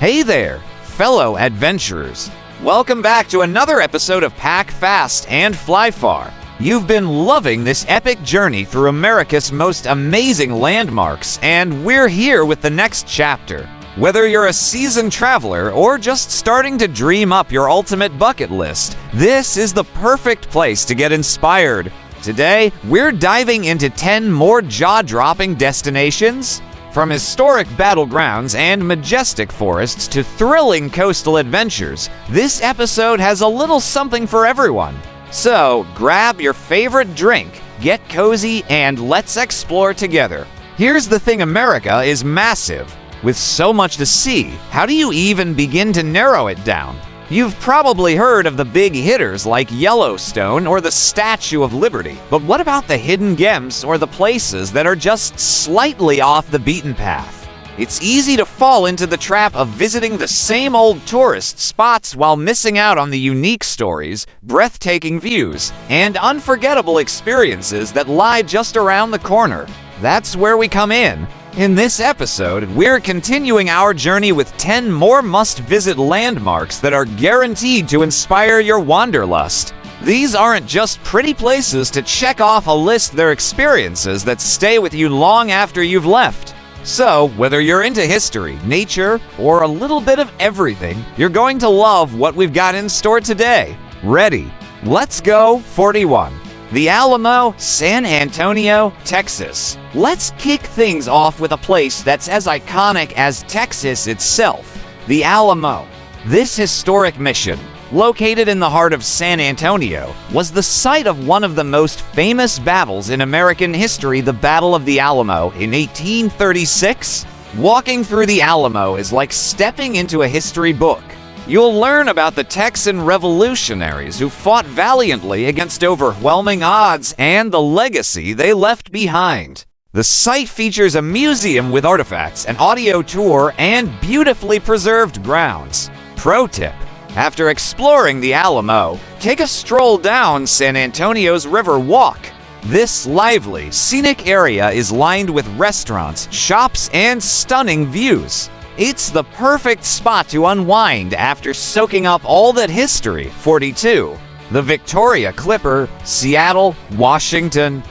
Hey there, fellow adventurers. Welcome back to another episode of Pack Fast and Fly Far. You've been loving this epic journey through America's most amazing landmarks, and we're here with the next chapter. Whether you're a seasoned traveler or just starting to dream up your ultimate bucket list, this is the perfect place to get inspired. Today, we're diving into 10 more jaw-dropping destinations. From historic battlegrounds and majestic forests to thrilling coastal adventures, this episode has a little something for everyone. So, grab your favorite drink, get cozy, and let's explore together. Here's the thing, America is massive. With so much to see, how do you even begin to narrow it down? You've probably heard of the big hitters like Yellowstone or the Statue of Liberty, but what about the hidden gems or the places that are just slightly off the beaten path? It's easy to fall into the trap of visiting the same old tourist spots while missing out on the unique stories, breathtaking views, and unforgettable experiences that lie just around the corner. That's where we come in. In this episode, we're continuing our journey with 10 more must-visit landmarks that are guaranteed to inspire your wanderlust. These aren't just pretty places to check off a list, they're experiences that stay with you long after you've left. So, whether you're into history, nature, or a little bit of everything, you're going to love what we've got in store today. Ready? Let's go. 41. The Alamo, San Antonio, Texas. Let's kick things off with a place that's as iconic as Texas itself, the Alamo. This historic mission, located in the heart of San Antonio, was the site of one of the most famous battles in American history, the Battle of the Alamo in 1836. Walking through the Alamo is like stepping into a history book. You'll learn about the Texan revolutionaries who fought valiantly against overwhelming odds and the legacy they left behind. The site features a museum with artifacts, an audio tour, and beautifully preserved grounds. Pro tip: after exploring the Alamo, take a stroll down San Antonio's River Walk. This lively, scenic area is lined with restaurants, shops, and stunning views. It's the perfect spot to unwind after soaking up all that history. 42. The Victoria Clipper, Seattle, Washington.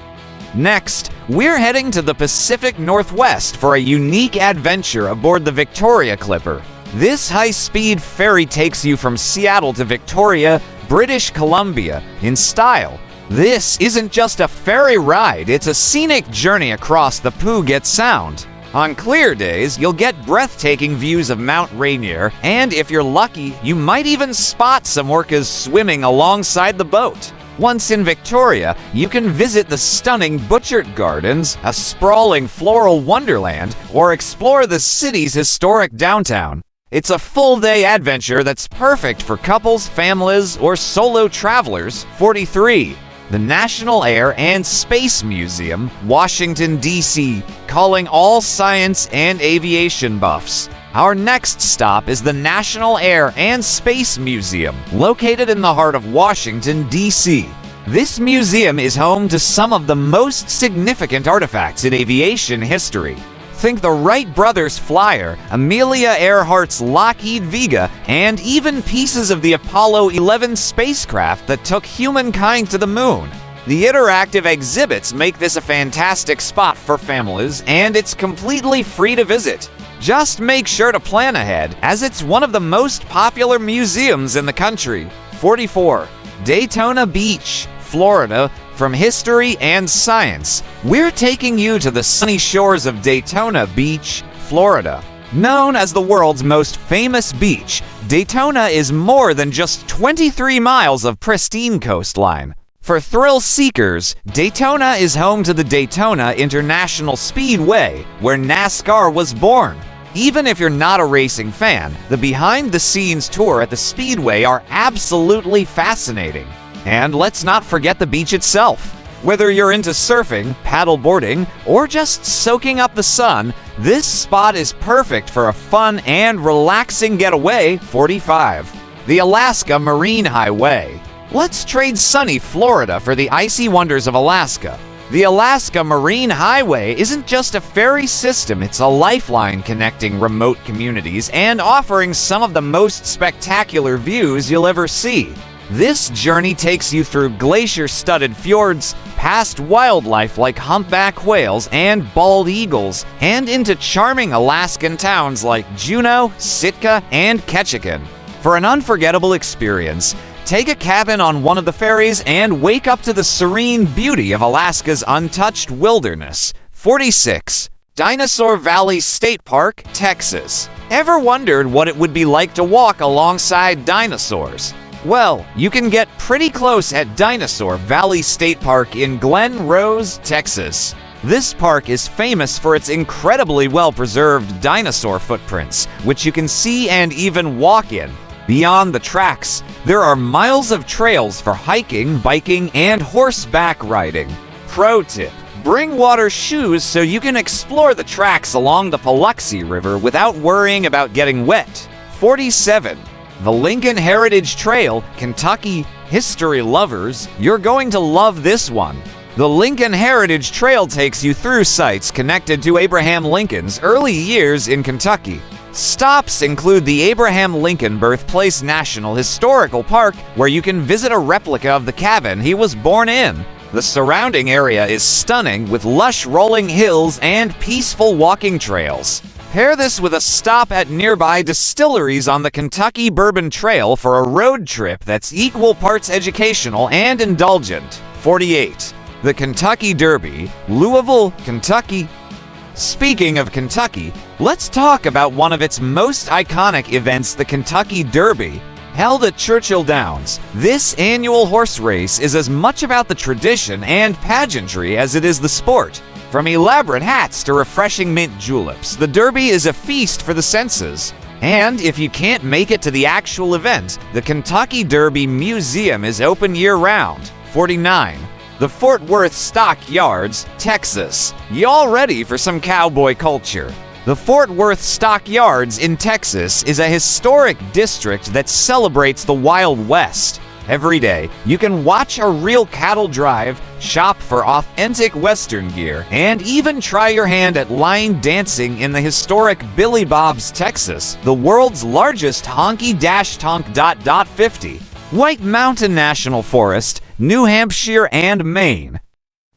Next, we're heading to the Pacific Northwest for a unique adventure aboard the Victoria Clipper. This high-speed ferry takes you from Seattle to Victoria, British Columbia, in style. This isn't just a ferry ride, it's a scenic journey across the Puget Sound. On clear days, you'll get breathtaking views of Mount Rainier, and if you're lucky, you might even spot some orcas swimming alongside the boat. Once in Victoria, you can visit the stunning Butchart Gardens, a sprawling floral wonderland, or explore the city's historic downtown. It's a full-day adventure that's perfect for couples, families, or solo travelers. 43. The National Air and Space Museum, Washington, D.C., calling all science and aviation buffs. Our next stop is the National Air and Space Museum, located in the heart of Washington, D.C. This museum is home to some of the most significant artifacts in aviation history. Think the Wright brothers flyer, Amelia Earhart's Lockheed Vega, and even pieces of the Apollo 11 spacecraft that took humankind to the moon. The interactive exhibits make this a fantastic spot for families, and it's completely free to visit. Just make sure to plan ahead, as it's one of the most popular museums in the country. 44. Daytona Beach, Florida. From history and science, we're taking you to the sunny shores of Daytona Beach, Florida. Known as the world's most famous beach, Daytona is more than just 23 miles of pristine coastline. For thrill seekers, Daytona is home to the Daytona International Speedway, where NASCAR was born. Even if you're not a racing fan, the behind-the-scenes tour at the Speedway are absolutely fascinating. And let's not forget the beach itself. Whether you're into surfing, paddleboarding, or just soaking up the sun, this spot is perfect for a fun and relaxing getaway. 45. The Alaska Marine Highway. Let's trade sunny Florida for the icy wonders of Alaska. The Alaska Marine Highway isn't just a ferry system, it's a lifeline connecting remote communities and offering some of the most spectacular views you'll ever see. This journey takes you through glacier-studded fjords, past wildlife like humpback whales and bald eagles, and into charming Alaskan towns like Juneau, Sitka, and Ketchikan. For an unforgettable experience, take a cabin on one of the ferries and wake up to the serene beauty of Alaska's untouched wilderness. 46. Dinosaur Valley State Park, Texas. Ever wondered what it would be like to walk alongside dinosaurs? Well, you can get pretty close at Dinosaur Valley State Park in Glen Rose, Texas. This park is famous for its incredibly well-preserved dinosaur footprints, which you can see and even walk in. Beyond the tracks, there are miles of trails for hiking, biking, and horseback riding. Pro tip: bring water shoes so you can explore the tracks along the Paluxy River without worrying about getting wet. 47. The Lincoln Heritage Trail, Kentucky. History lovers, you're going to love this one. The Lincoln Heritage Trail takes you through sites connected to Abraham Lincoln's early years in Kentucky. Stops include the Abraham Lincoln Birthplace National Historical Park, where you can visit a replica of the cabin he was born in. The surrounding area is stunning with lush rolling hills and peaceful walking trails. Pair this with a stop at nearby distilleries on the Kentucky Bourbon Trail for a road trip that's equal parts educational and indulgent. 48. The Kentucky Derby, Louisville, Kentucky. Speaking of Kentucky, let's talk about one of its most iconic events, the Kentucky Derby. Held at Churchill Downs, this annual horse race is as much about the tradition and pageantry as it is the sport. From elaborate hats to refreshing mint juleps, the Derby is a feast for the senses. And if you can't make it to the actual event, the Kentucky Derby Museum is open year-round. 49. The Fort Worth Stock Yards, Texas. Y'all ready for some cowboy culture? The Fort Worth Stock Yards in Texas is a historic district that celebrates the Wild West. Every day, you can watch a real cattle drive, shop for authentic Western gear, and even try your hand at line dancing in the historic Billy Bob's, Texas, the world's largest honky-tonk. 50. White Mountain National Forest, New Hampshire and Maine.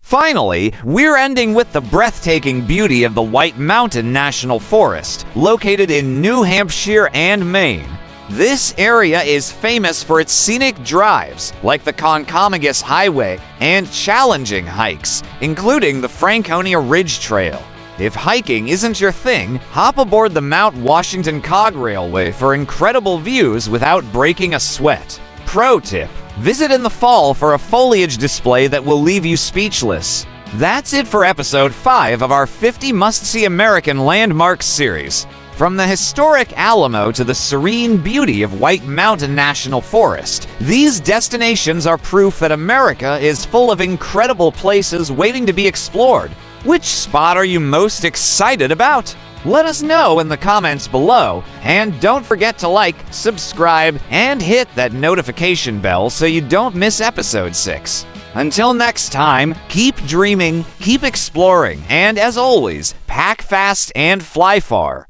Finally, we're ending with the breathtaking beauty of the White Mountain National Forest, located in New Hampshire and Maine. This area is famous for its scenic drives, like the Concomigus Highway, and challenging hikes, including the Franconia Ridge Trail. If hiking isn't your thing, hop aboard the Mount Washington Cog Railway for incredible views without breaking a sweat. Pro tip: visit in the fall for a foliage display that will leave you speechless. That's it for episode 5 of our 50 Must-See American Landmarks series. From the historic Alamo to the serene beauty of White Mountain National Forest, these destinations are proof that America is full of incredible places waiting to be explored. Which spot are you most excited about? Let us know in the comments below, and don't forget to like, subscribe, and hit that notification bell so you don't miss episode 6. Until next time, keep dreaming, keep exploring, and as always, pack fast and fly far.